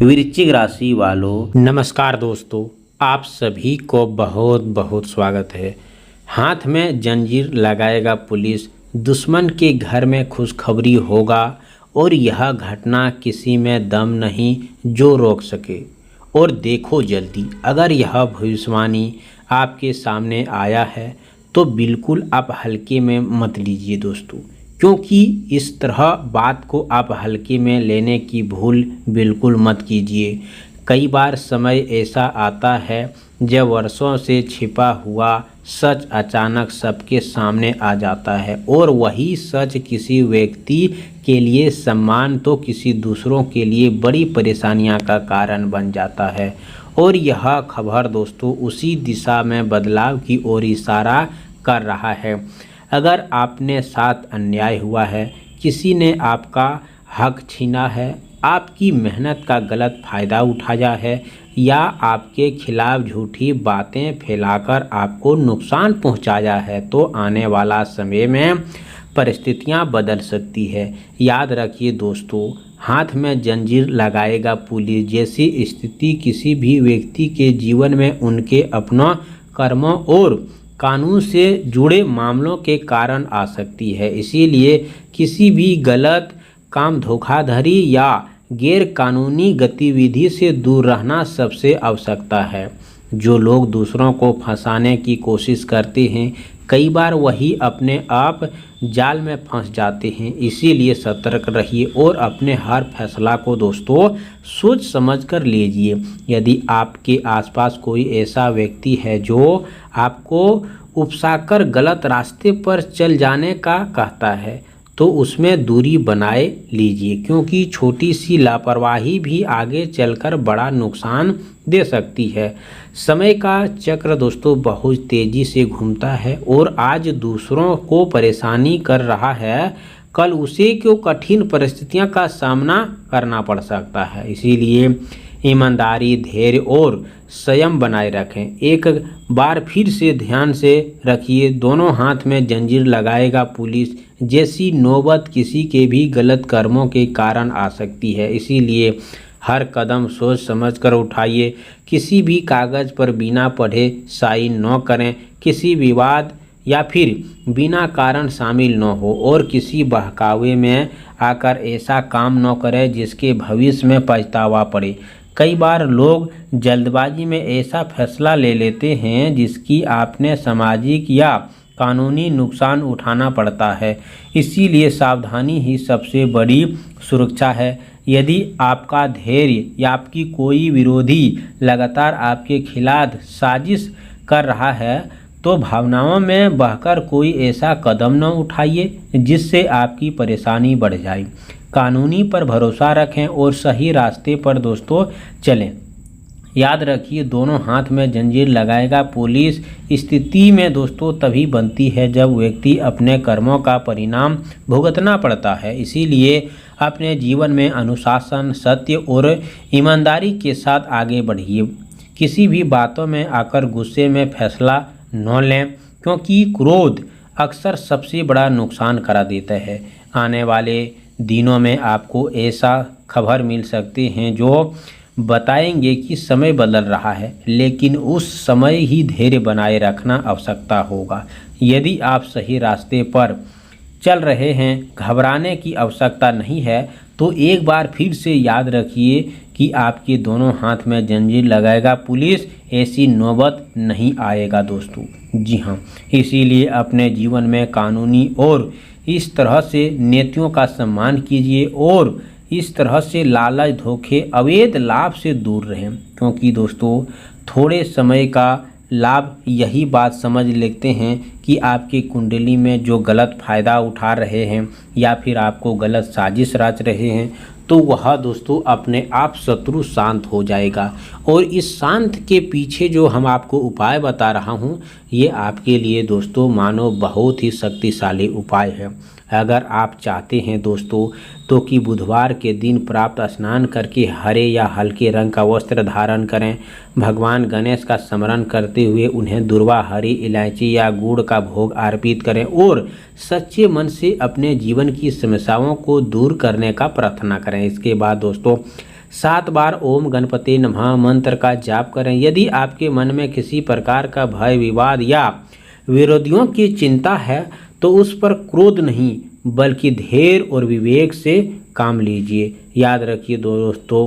वृश्चिक राशि वालों, नमस्कार दोस्तों। आप सभी को बहुत बहुत स्वागत है। हाथ में जंजीर लगाएगा पुलिस, दुश्मन के घर में खुशखबरी होगा और यह घटना किसी में दम नहीं जो रोक सके। और देखो जल्दी, अगर यह भविष्यवाणी आपके सामने आया है तो बिल्कुल आप हल्के में मत लीजिए दोस्तों, क्योंकि इस तरह बात को आप हल्के में लेने की भूल बिल्कुल मत कीजिए। कई बार समय ऐसा आता है जब वर्षों से छिपा हुआ सच अचानक सबके सामने आ जाता है और वही सच किसी व्यक्ति के लिए सम्मान तो किसी दूसरों के लिए बड़ी परेशानियां का कारण बन जाता है। और यह खबर दोस्तों उसी दिशा में बदलाव की ओर इशारा कर रहा है। अगर आपने साथ अन्याय हुआ है, किसी ने आपका हक छीना है, आपकी मेहनत का गलत फ़ायदा उठाया है या आपके खिलाफ झूठी बातें फैलाकर आपको नुकसान पहुंचाया है, तो आने वाला समय में परिस्थितियां बदल सकती है। याद रखिए दोस्तों, हाथ में जंजीर लगाएगा पुलिस जैसी स्थिति किसी भी व्यक्ति के जीवन में उनके अपनों कर्मों और कानून से जुड़े मामलों के कारण आ सकती है। इसीलिए किसी भी गलत काम, धोखाधड़ी या गैर कानूनी गतिविधि से दूर रहना सबसे आवश्यकता है। जो लोग दूसरों को फंसाने की कोशिश करते हैं, कई बार वही अपने आप जाल में फंस जाते हैं। इसीलिए सतर्क रहिए और अपने हर फैसला को दोस्तों सोच समझ कर लीजिए। यदि आपके आसपास कोई ऐसा व्यक्ति है जो आपको उकसाकर गलत रास्ते पर चल जाने का कहता है, तो उसमें दूरी बनाए लीजिए, क्योंकि छोटी सी लापरवाही भी आगे चलकर बड़ा नुकसान दे सकती है। समय का चक्र दोस्तों बहुत तेज़ी से घूमता है और आज दूसरों को परेशानी कर रहा है, कल उसे क्यों कठिन परिस्थितियों का सामना करना पड़ सकता है। इसीलिए ईमानदारी, धैर्य और संयम बनाए रखें। एक बार फिर से ध्यान से रखिए, दोनों हाथ में जंजीर लगाएगा पुलिस जैसी नौबत किसी के भी गलत कर्मों के कारण आ सकती है। इसीलिए हर कदम सोच समझ कर उठाइए। किसी भी कागज़ पर बिना पढ़े साइन न करें, किसी विवाद या फिर बिना कारण शामिल न हो और किसी बहकावे में आकर ऐसा काम न करें जिसके भविष्य में पछतावा पड़े। कई बार लोग जल्दबाजी में ऐसा फैसला ले लेते हैं जिसकी आपने सामाजिक या कानूनी नुकसान उठाना पड़ता है। इसीलिए सावधानी ही सबसे बड़ी सुरक्षा है। यदि आपका धैर्य या आपकी कोई विरोधी लगातार आपके खिलाफ साजिश कर रहा है, तो भावनाओं में बहकर कोई ऐसा कदम न उठाइए जिससे आपकी परेशानी बढ़ जाए। कानूनी पर भरोसा रखें और सही रास्ते पर दोस्तों चलें। याद रखिए, दोनों हाथ में जंजीर लगाएगा पुलिस स्थिति में दोस्तों तभी बनती है जब व्यक्ति अपने कर्मों का परिणाम भुगतना पड़ता है। इसीलिए अपने जीवन में अनुशासन, सत्य और ईमानदारी के साथ आगे बढ़िए। किसी भी बातों में आकर गुस्से में फैसला न लें, क्योंकि क्रोध अक्सर सबसे बड़ा नुकसान करा देता है। आने वाले दिनों में आपको ऐसा खबर मिल सकते हैं जो बताएंगे कि समय बदल रहा है, लेकिन उस समय ही धैर्य बनाए रखना आवश्यकता होगा। यदि आप सही रास्ते पर चल रहे हैं, घबराने की आवश्यकता नहीं है। तो एक बार फिर से याद रखिए कि आपके दोनों हाथ में जंजीर लगाएगा पुलिस ऐसी नौबत नहीं आएगा दोस्तों। जी हाँ, इसीलिए अपने जीवन में कानूनी और इस तरह से नीतियों का सम्मान कीजिए और इस तरह से लालच, धोखे, अवैध लाभ से दूर रहें, क्योंकि दोस्तों थोड़े समय का लाभ यही बात समझ लेते हैं कि आपकी कुंडली में जो गलत फ़ायदा उठा रहे हैं या फिर आपको गलत साजिश रच रहे हैं, तो वह दोस्तों अपने आप शत्रु शांत हो जाएगा। और इस शांत के पीछे जो हम आपको उपाय बता रहा हूँ, ये आपके लिए दोस्तों मानो बहुत ही शक्तिशाली उपाय है। अगर आप चाहते हैं दोस्तों तो कि बुधवार के दिन प्राप्त स्नान करके हरे या हल्के रंग का वस्त्र धारण करें, भगवान गणेश का स्मरण करते हुए उन्हें दुर्वा, हरी इलायची या गुड़ का भोग अर्पित करें और सच्चे मन से अपने जीवन की समस्याओं को दूर करने का प्रार्थना करें। इसके बाद दोस्तों 7 बार ओम गणपति नमः मंत्र का जाप करें। यदि आपके मन में किसी प्रकार का भय, विवाद या विरोधियों की चिंता है तो उस पर क्रोध नहीं बल्कि धैर्य और विवेक से काम लीजिए। याद रखिए दोस्तों,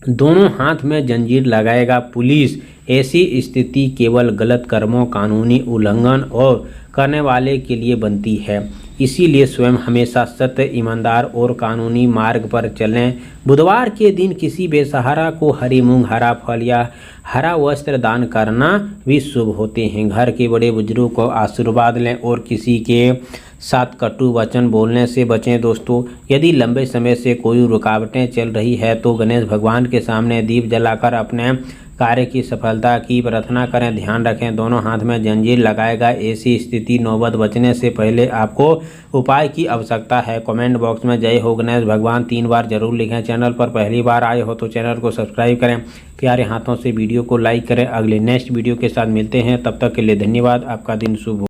दोनों हाथ में जंजीर लगाएगा पुलिस। ऐसी स्थिति केवल गलत कर्मों, कानूनी उल्लंघन और करने वाले के लिए बनती है। इसीलिए स्वयं हमेशा सत्य, ईमानदार और कानूनी मार्ग पर चलें। बुधवार के दिन किसी बेसहारा को हरी मूंग, हरा फल या हरा वस्त्र दान करना भी शुभ होते हैं। घर के बड़े बुजुर्गों को आशीर्वाद लें और किसी के साथ कटु वचन बोलने से बचें। दोस्तों, यदि लंबे समय से कोई रुकावटें चल रही है तो गणेश भगवान के सामने दीप जलाकर अपने कार्य की सफलता की प्रार्थना करें। ध्यान रखें, दोनों हाथ में जंजीर लगाएगा। ऐसी स्थिति नौबत बचने से पहले आपको उपाय की आवश्यकता है। कमेंट बॉक्स में जय हो गणेश भगवान 3 बार जरूर लिखें। चैनल पर पहली बार आए हो तो चैनल को सब्सक्राइब करें। प्यारे हाथों से वीडियो को लाइक करें। अगले नेक्स्ट वीडियो के साथ मिलते हैं, तब तक के लिए धन्यवाद। आपका दिन शुभ हो।